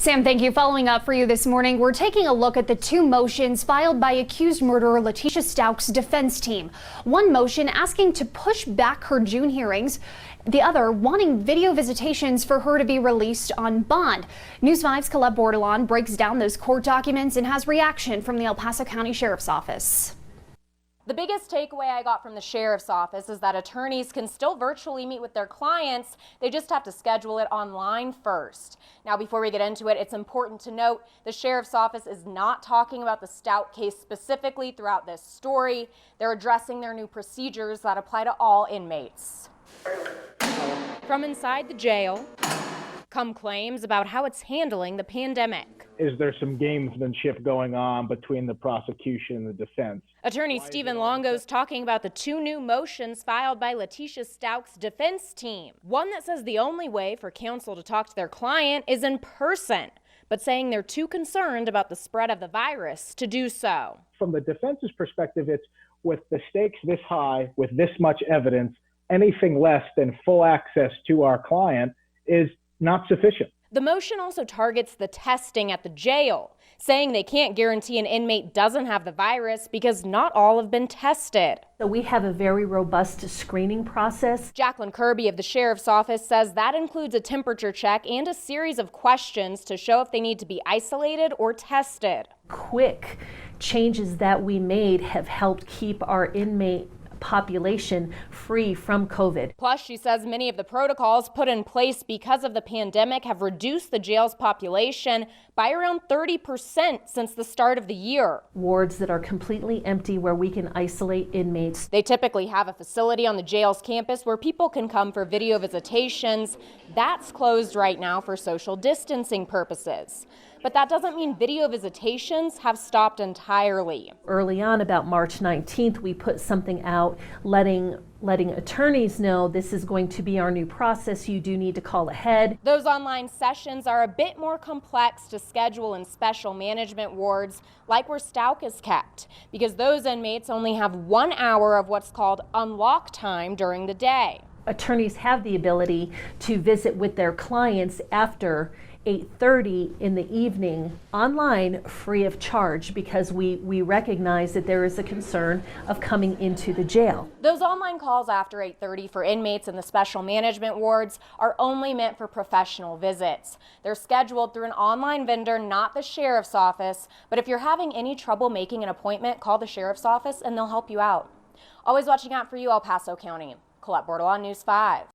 Sam, thank you. Following up for you this morning, we're taking a look at the two motions filed by accused murderer Letecia Stauch's defense team. One motion asking to push back her June hearings, the other wanting video visitations for her to be released on bond. News 5's Colette Bordelon breaks down those court documents and has reaction from the El Paso County Sheriff's Office. The biggest takeaway I got from the sheriff's office is that attorneys can still virtually meet with their clients. They just have to schedule it online first. Now, before we get into it, it's important to note the sheriff's office is not talking about the Stauch case specifically throughout this story. They're addressing their new procedures that apply to all inmates. From inside the jail come claims about how it's handling the pandemic. Is there some gamesmanship going on between the prosecution and the defense? Attorney Stephen Longo is talking about the two new motions filed by Letecia Stauch's defense team. One that says the only way for counsel to talk to their client is in person, but saying they're too concerned about the spread of the virus to do so. From the defense's perspective, it's with the stakes this high, with this much evidence, anything less than full access to our client is not sufficient. The motion also targets the testing at the jail, saying they can't guarantee an inmate doesn't have the virus because not all have been tested. So we have a very robust screening process. Jacqueline KIRBY of the sheriff's office says that includes a temperature check and a series of questions to show if they need to be isolated or tested. Quick changes that we made have helped keep our inmate population free from COVID. Plus, she says many of the protocols put in place because of the pandemic have reduced the jail's population by around 30% since the start of the year. Wards that are completely empty where we can isolate inmates. They typically have a facility on the jail's campus where people can come for video visitations. That's closed right now for social distancing purposes. But that doesn't mean video visitations have stopped entirely. Early on, about March 19th, we put something out letting attorneys know this is going to be our new process. You do need to call ahead. Those online sessions are a bit more complex to schedule in special management wards like where Stauch is kept, because those inmates only have 1 hour of what's called unlock time during the day. Attorneys have the ability to visit with their clients after 8:30 in the evening online free of charge, because we recognize that there is a concern of coming into the jail. Those online calls after 8:30 for inmates in the special management wards are only meant for professional visits. They're scheduled through an online vendor, not the sheriff's office. But if you're having any trouble making an appointment, call the sheriff's office and they'll help you out. Always watching out for you, El Paso County. Colette Bordelon, News 5.